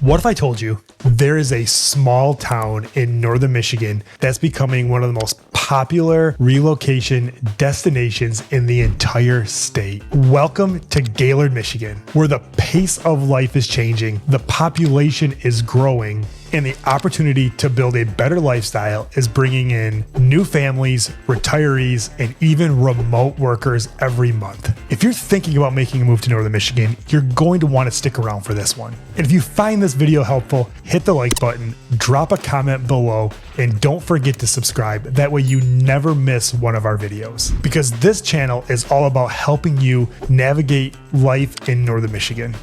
What if I told you there is a small town in northern Michigan that's becoming one of the most popular relocation destinations in the entire state? Welcome to Gaylord, Michigan, where the pace of life is changing, the population is growing, and the opportunity to build a better lifestyle is bringing in new families, retirees, and even remote workers every month. If you're thinking about making a move to northern Michigan, you're going to want to stick around for this one. And if you find this video helpful, hit the like button, drop a comment below, and don't forget to subscribe. That way you never miss one of our videos. Because this channel is all about helping you navigate life in northern Michigan.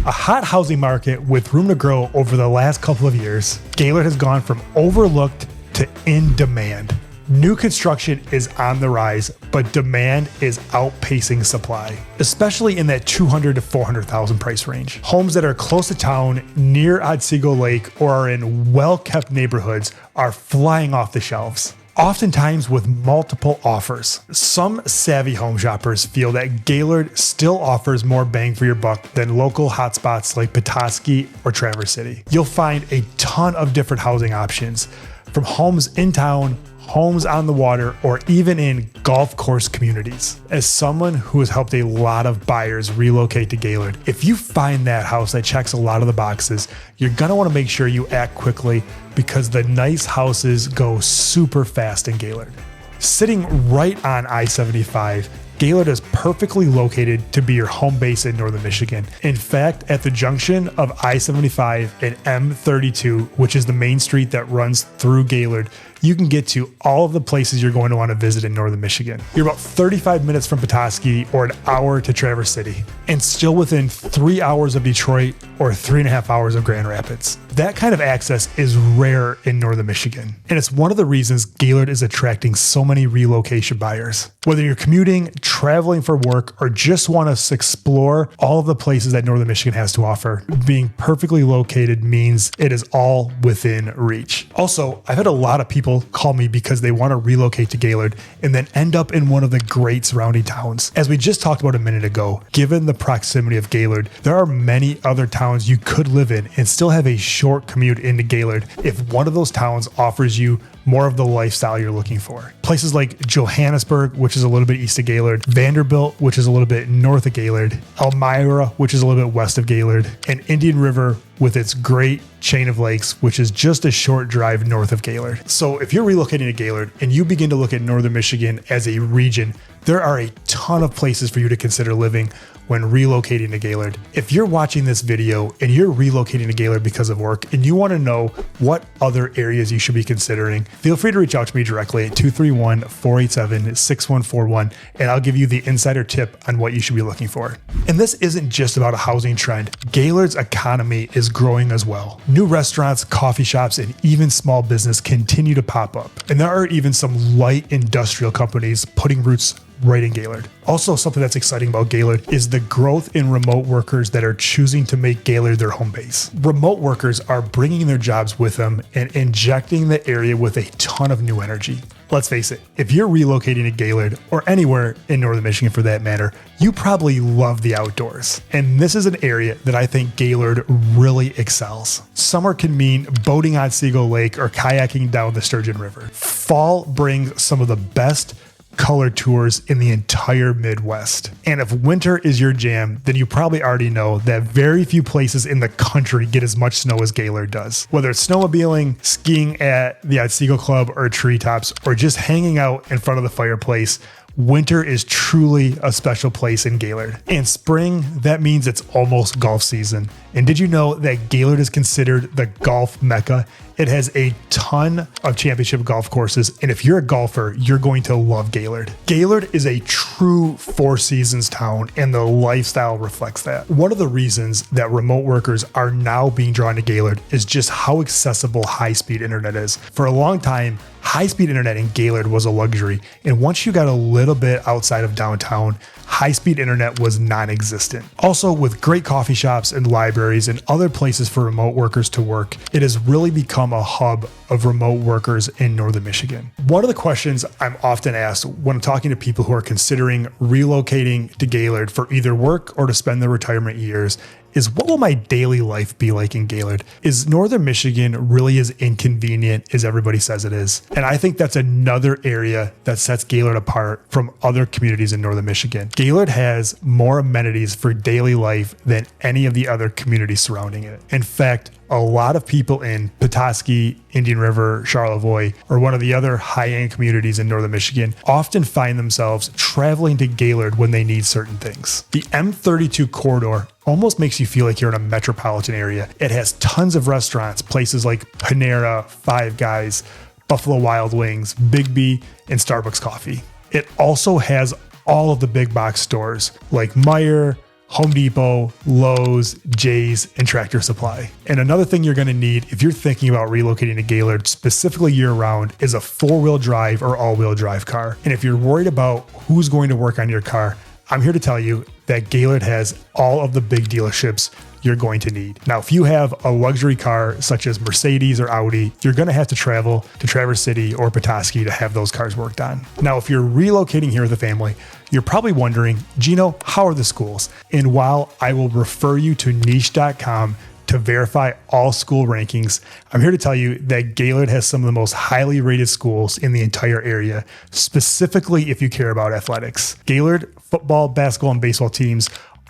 A hot housing market with room to grow over the last couple of years, Gaylord has gone from overlooked to in demand. New construction is on the rise, but demand is outpacing supply, especially in that $200,000 to $400,000 price range. Homes that are close to town, near Otsego Lake, or are in well-kept neighborhoods are flying off the shelves, oftentimes with multiple offers. Some savvy home shoppers feel that Gaylord still offers more bang for your buck than local hotspots like Petoskey or Traverse City. You'll find a ton of different housing options, from homes in town, homes on the water, or even in golf course communities. As someone who has helped a lot of buyers relocate to Gaylord, if you find that house that checks a lot of the boxes, you're gonna wanna make sure you act quickly because the nice houses go super fast in Gaylord. Sitting right on I-75, Gaylord is perfectly located to be your home base in northern Michigan. In fact, at the junction of I-75 and M32, which is the main street that runs through Gaylord, you can get to all of the places you're going to want to visit in northern Michigan. You're about 35 minutes from Petoskey or an hour to Traverse City, and still within 3 hours of Detroit or 3.5 hours of Grand Rapids. That kind of access is rare in northern Michigan, and it's one of the reasons Gaylord is attracting so many relocation buyers. Whether you're commuting, traveling for work, or just want to explore all of the places that northern Michigan has to offer, being perfectly located means it is all within reach. Also, I've had a lot of people call me because they want to relocate to Gaylord and then end up in one of the great surrounding towns. As we just talked about a minute ago, given the proximity of Gaylord, there are many other towns you could live in and still have a short commute into Gaylord if one of those towns offers you more of the lifestyle you're looking for. Places like Johannesburg, which is a little bit east of Gaylord, Vanderbilt, which is a little bit north of Gaylord, Elmira, which is a little bit west of Gaylord, and Indian River with its great chain of lakes, which is just a short drive north of Gaylord. So if you're relocating to Gaylord and you begin to look at northern Michigan as a region, there are a ton of places for you to consider living when relocating to Gaylord. If you're watching this video and you're relocating to Gaylord because of work and you want to know what other areas you should be considering, feel free to reach out to me directly at 231-487-6141 and I'll give you the insider tip on what you should be looking for. And this isn't just about a housing trend. Gaylord's economy is growing as well. New restaurants, coffee shops, and even small business continue to pop up. And there are even some light industrial companies putting roots right in Gaylord. Also, something that's exciting about Gaylord is the growth in remote workers that are choosing to make Gaylord their home base. Remote workers are bringing their jobs with them and injecting the area with a ton of new energy. Let's face it, if you're relocating to Gaylord or anywhere in northern Michigan for that matter, you probably love the outdoors. And this is an area that I think Gaylord really excels. Summer can mean boating on Otsego Lake or kayaking down the Sturgeon River. Fall brings some of the best color tours in the entire Midwest. And if winter is your jam, then you probably already know that very few places in the country get as much snow as Gaylord does. Whether it's snowmobiling, skiing at the Otsego Club or treetops, or just hanging out in front of the fireplace, winter is truly a special place in Gaylord. And spring, that means it's almost golf season. And did you know that Gaylord is considered the golf mecca? It has a ton of championship golf courses, and if you're a golfer, you're going to love Gaylord. Gaylord is a true Four Seasons town, and the lifestyle reflects that. One of the reasons that remote workers are now being drawn to Gaylord is just how accessible high-speed internet is. For a long time, high-speed internet in Gaylord was a luxury, and once you got a little bit outside of downtown, high-speed internet was non-existent. Also, with great coffee shops and libraries and other places for remote workers to work, it has really become a hub of remote workers in northern Michigan. One of the questions I'm often asked when I'm talking to people who are considering relocating to Gaylord for either work or to spend their retirement years is what will my daily life be like in Gaylord? Is Northern Michigan really as inconvenient as everybody says it is? And I think that's another area that sets Gaylord apart from other communities in Northern Michigan. Gaylord has more amenities for daily life than any of the other communities surrounding it. In fact, a lot of people in Petoskey, Indian River, Charlevoix, or one of the other high-end communities in Northern Michigan often find themselves traveling to Gaylord when they need certain things. The M32 corridor almost makes you feel like you're in a metropolitan area. It has tons of restaurants, places like Panera, Five Guys, Buffalo Wild Wings, Big B, and Starbucks Coffee. It also has all of the big box stores like Meijer, Home Depot, Lowe's, Jay's, and Tractor Supply. And another thing you're going to need if you're thinking about relocating to Gaylord specifically year-round is a four-wheel drive or all-wheel drive car. And if you're worried about who's going to work on your car, I'm here to tell you that Gaylord has all of the big dealerships you're going to need. Now, if you have a luxury car such as Mercedes or Audi, you're going to have to travel to Traverse City or Petoskey to have those cars worked on. Now, if you're relocating here with a family, you're probably wondering, Gino, how are the schools? And while I will refer you to niche.com to verify all school rankings, I'm here to tell you that Gaylord has some of the most highly rated schools in the entire area, specifically if you care about athletics. Gaylord football, basketball, and baseball teams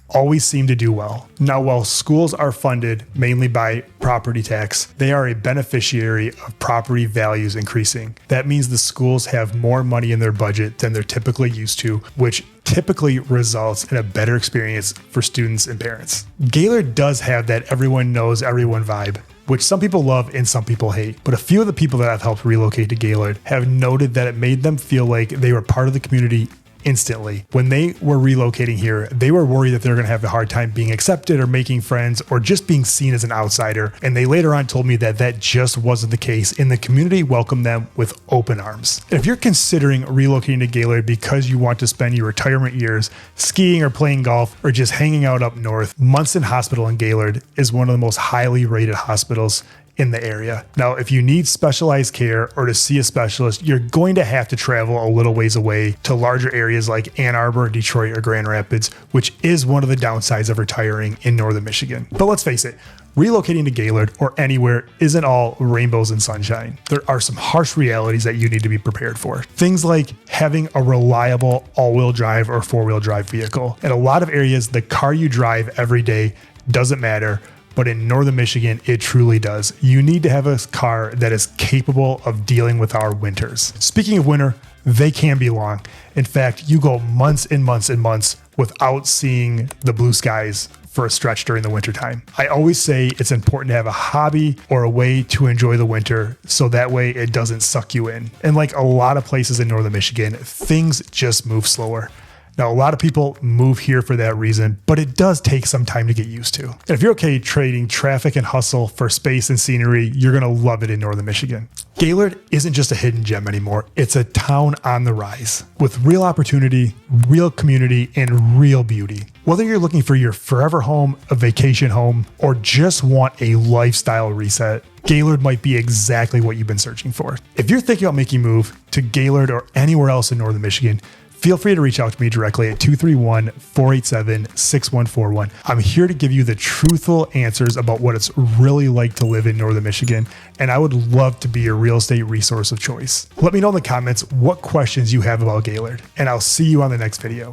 always seem to do well. Now, while schools are funded mainly by property tax, they are a beneficiary of property values increasing. That means the schools have more money in their budget than they're typically used to, which typically results in a better experience for students and parents. Gaylord does have that everyone knows everyone vibe, which some people love and some people hate. But a few of the people that I've helped relocate to Gaylord have noted that it made them feel like they were part of the community instantly. When they were relocating here, they were worried that they're going to have a hard time being accepted or making friends or just being seen as an outsider. And they later on told me that that just wasn't the case, and the community welcomed them with open arms. And if you're considering relocating to Gaylord because you want to spend your retirement years skiing or playing golf or just hanging out up north, Munson Hospital in Gaylord is one of the most highly rated hospitals in the area. Now, if you need specialized care or to see a specialist, you're going to have to travel a little ways away to larger areas like Ann Arbor, Detroit, or Grand Rapids, which is one of the downsides of retiring in Northern Michigan. But let's face it, relocating to Gaylord or anywhere isn't all rainbows and sunshine. There are some harsh realities that you need to be prepared for. Things like having a reliable all-wheel drive or four-wheel drive vehicle. In a lot of areas, the car you drive every day doesn't matter, but in Northern Michigan, it truly does. You need to have a car that is capable of dealing with our winters. Speaking of winter, they can be long. In fact, you go months and months and months without seeing the blue skies for a stretch during the wintertime. I always say it's important to have a hobby or a way to enjoy the winter so that way it doesn't suck you in. And like a lot of places in Northern Michigan, things just move slower. Now, a lot of people move here for that reason, but it does take some time to get used to. And if you're okay trading traffic and hustle for space and scenery, you're going to love it in Northern Michigan. Gaylord isn't just a hidden gem anymore. It's a town on the rise with real opportunity, real community, and real beauty. Whether you're looking for your forever home, a vacation home, or just want a lifestyle reset, Gaylord might be exactly what you've been searching for. If you're thinking about making a move to Gaylord or anywhere else in Northern Michigan, feel free to reach out to me directly at 231-487-6141. I'm here to give you the truthful answers about what it's really like to live in Northern Michigan, and I would love to be your real estate resource of choice. Let me know in the comments what questions you have about Gaylord, and I'll see you on the next video.